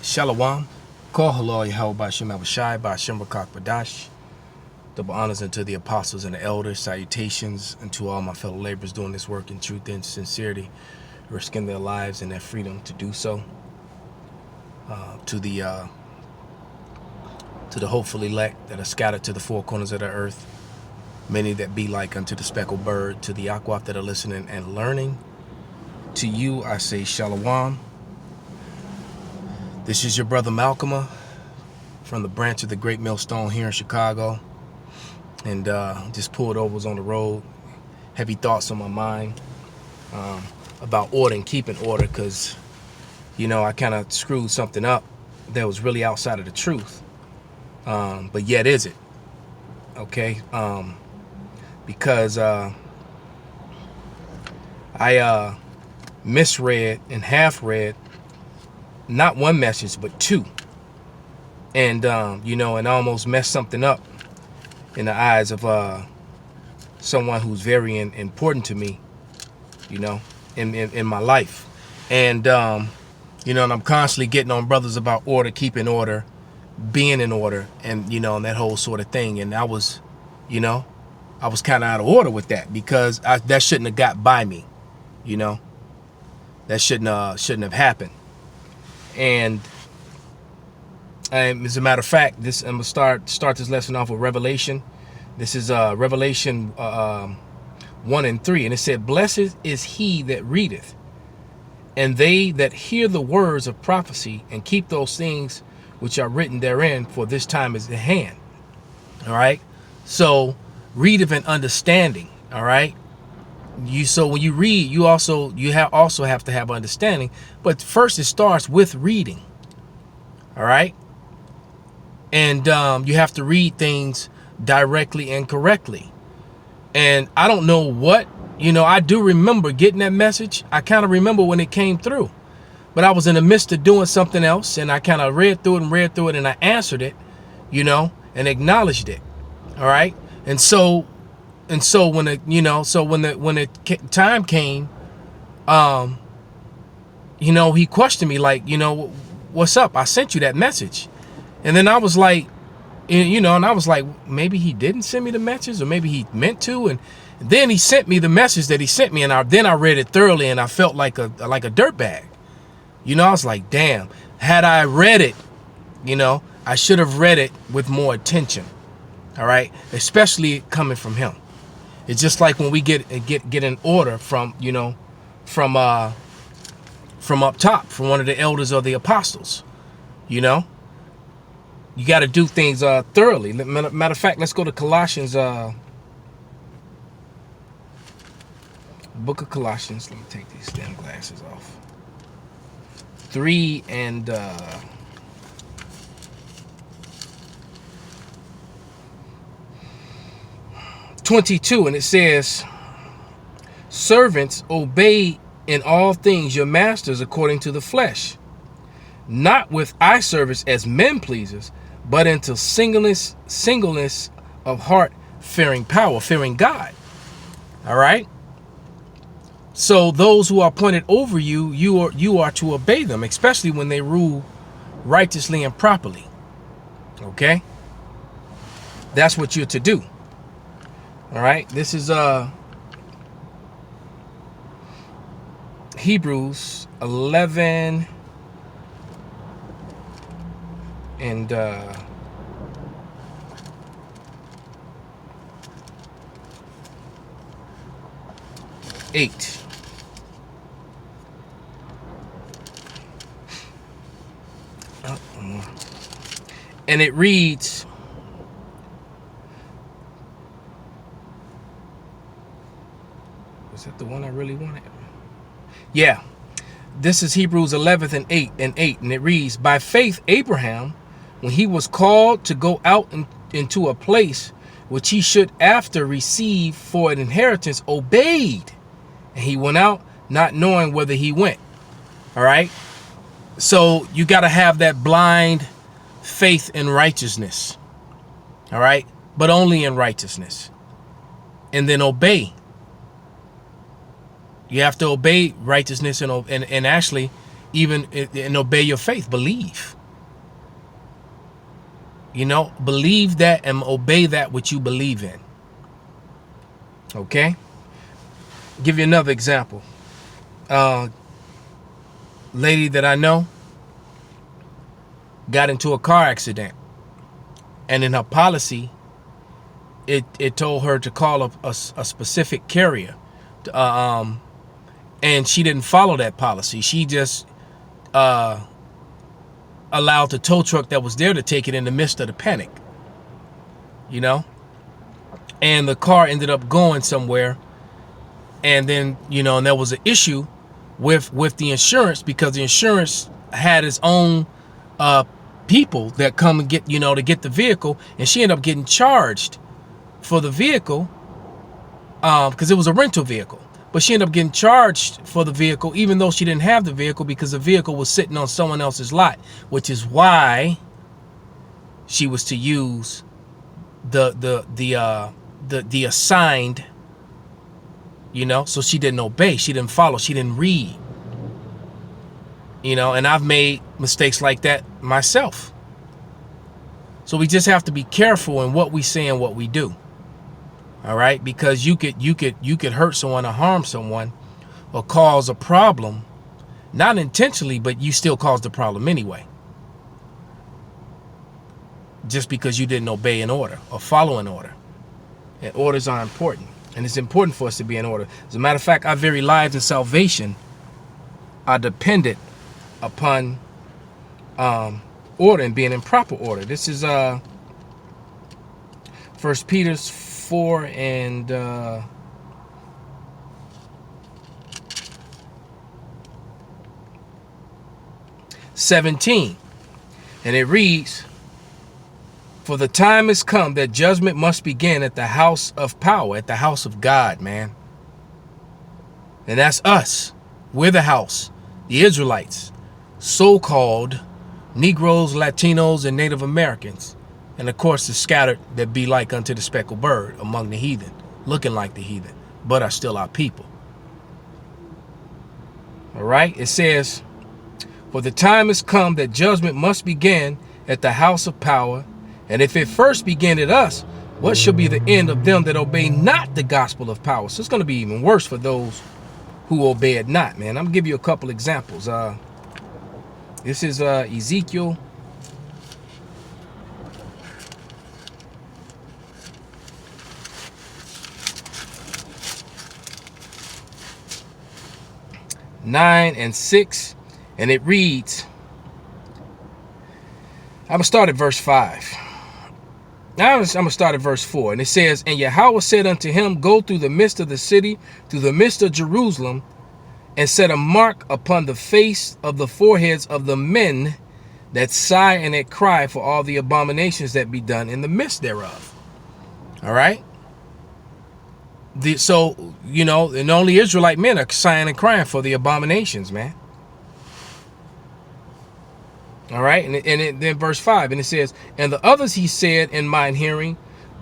Shalom. Call halal Yahweh Bashim Abishai Bashim Rakak Badash. Double honors unto the apostles and the elders. Salutations unto all my fellow laborers doing this work in truth and sincerity, risking their lives and their freedom to do so. To the hopeful elect that are scattered to the four corners of the earth, many that be like unto the speckled bird, to the Akwaf that are listening and learning. To you I say Shalom. This is your brother Malcolm from the branch of the Great Millstone here in Chicago. And just pulled over, was on the road. Heavy thoughts on my mind about order and keeping order, because, you know, I kind of screwed something up that was really outside of the truth. But yet is it. Okay? Because I misread and half read not one message, but two. And, you know, and almost messed something up in the eyes of someone who's very important to me, you know, in my life. And, you know, and I'm constantly getting on brothers about order, keeping order, being in order, and, you know, and that whole sort of thing. And I was, you know, I was kind of out of order with that, because that shouldn't have got by me, you know. That shouldn't have happened. And as a matter of fact, I'm gonna start this lesson off with Revelation. This is Revelation 1 and 3, and it said, "Blessed is he that readeth, and they that hear the words of prophecy, and keep those things which are written therein, for this time is at hand." All right. So readeth and understanding. All right. So when you read, you also have to have understanding. But first, it starts with reading. All right. And you have to read things directly and correctly. And I don't know what, you know, I do remember getting that message. I kind of remember when it came through, but I was in the midst of doing something else, and I kind of read through it and I answered it, you know, and acknowledged it. All right. And so when it, you know, so when the time came, you know, he questioned me like, you know, what's up? I sent you that message. And then I was like, you know, and I was like, maybe he didn't send me the message, or maybe he meant to. And then he sent me the message that he sent me, and then I read it thoroughly, and I felt like a dirtbag. You know, I was like, damn, had I read it, you know, I should have read it with more attention. All right. Especially coming from him. It's just like when we get an order from, you know, from up top, from one of the elders or the apostles, you know, you got to do things thoroughly. Matter of fact, let's go to Colossians, book of Colossians. Let me take these damn glasses off. 3 and 22, and it says, "Servants, obey in all things your masters according to the flesh, not with eye service as men pleasers, but into singleness of heart, fearing power," fearing God. All right. So those who are appointed over you, you are to obey them, especially when they rule righteously and properly. Okay. That's what you're to do. All right, this is Hebrews 11 and 8. And it reads, is that the one I really wanted? Yeah. This is Hebrews 11 and 8, and it reads, "By faith Abraham, when he was called to go out into a place which he should after receive for an inheritance, obeyed. And he went out, not knowing whither he went." All right. So you got to have that blind faith in righteousness. All right. But only in righteousness. And then obey. You have to obey righteousness and actually even and obey your faith, believe. You know, believe that and obey that which you believe in. Okay? Give you another example. Lady that I know got into a car accident, and in her policy, it told her to call a specific carrier, and she didn't follow that policy. She just allowed the tow truck that was there to take it in the midst of the panic, you know, and the car ended up going somewhere, and then, you know, and there was an issue with the insurance, because the insurance had its own people that come and get, you know, to get the vehicle, and she ended up getting charged for the vehicle because it was a rental vehicle. But she ended up getting charged for the vehicle even though she didn't have the vehicle, because the vehicle was sitting on someone else's lot, which is why she was to use the assigned, you know. So she didn't obey, she didn't follow, she didn't read, you know. And I've made mistakes like that myself. So we just have to be careful in what we say and what we do. All right, because you could hurt someone or harm someone or cause a problem, not intentionally, but you still caused the problem anyway, just because you didn't obey an order or follow an order. And orders are important, and it's important for us to be in order. As a matter of fact, our very lives and salvation are dependent upon order and being in proper order. This is 1 Peter 4 and 17, and it reads, "For the time has come that judgment must begin at the house of power," at the house of God, man. And that's us. We're the house, the Israelites, so-called Negroes, Latinos, and Native Americans. And of course, the scattered that be like unto the speckled bird among the heathen, looking like the heathen, but are still our people. All right, it says, "For the time has come that judgment must begin at the house of power. And if it first begin at us, what shall be the end of them that obey not the gospel of power?" So it's going to be even worse for those who obey it not, man. I'm going to give you a couple examples. This is Ezekiel 9 and 6, and it reads, I'm going to start at verse 5. Now I'm going to start at verse 4, and it says, "And Yahweh said unto him, Go through the midst of the city, through the midst of Jerusalem, and set a mark upon the face of the foreheads of the men that sigh and that cry for all the abominations that be done in the midst thereof." All right. So, you know, and only Israelite men are sighing and crying for the abominations, man. All right. And then verse 5, and it says, "And the others he said in mine hearing,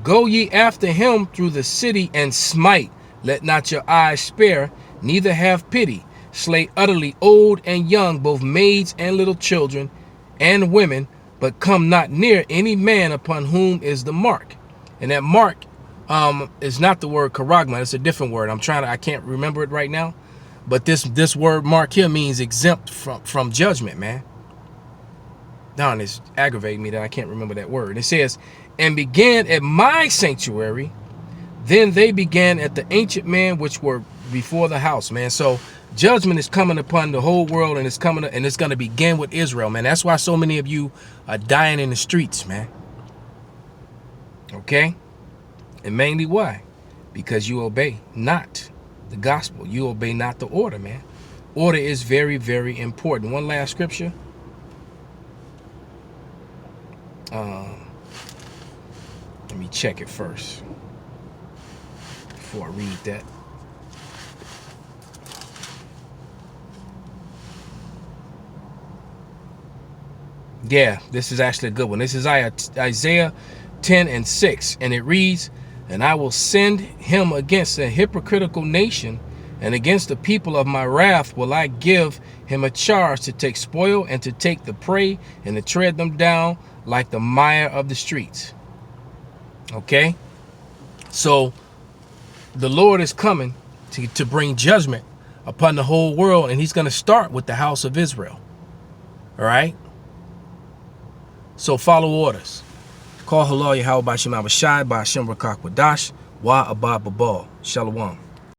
Go ye after him through the city and smite. Let not your eyes spare, neither have pity. Slay utterly old and young, both maids and little children and women, but come not near any man upon whom is the mark." And that mark is not the word charagma. It's a different word. I can't remember it right now. But this word mark here means exempt from judgment, man. Darn, it's aggravating me that I can't remember that word. It says, "And began at my sanctuary, then they began at the ancient man which were before the house," man. So judgment is coming upon the whole world, and it's going to begin with Israel, man. That's why so many of you are dying in the streets, man. Okay? And mainly why? Because you obey not the gospel. You obey not the order, man. Order is very, very important. One last scripture. Let me check it first before I read that. Yeah, this is actually a good one. This is Isaiah 10 and 6, and it reads, "And I will send him against a hypocritical nation, And against the people of my wrath will I give him a charge to take spoil and to take the prey and to tread them down like the mire of the streets. Okay? So the Lord is coming to bring judgment upon the whole world, and he's going to start with the house of Israel. All right? So follow orders. Call halal Yahweh Bashim Abashai Bashim Rakak Wadash Wa Abba Babal. Shalom.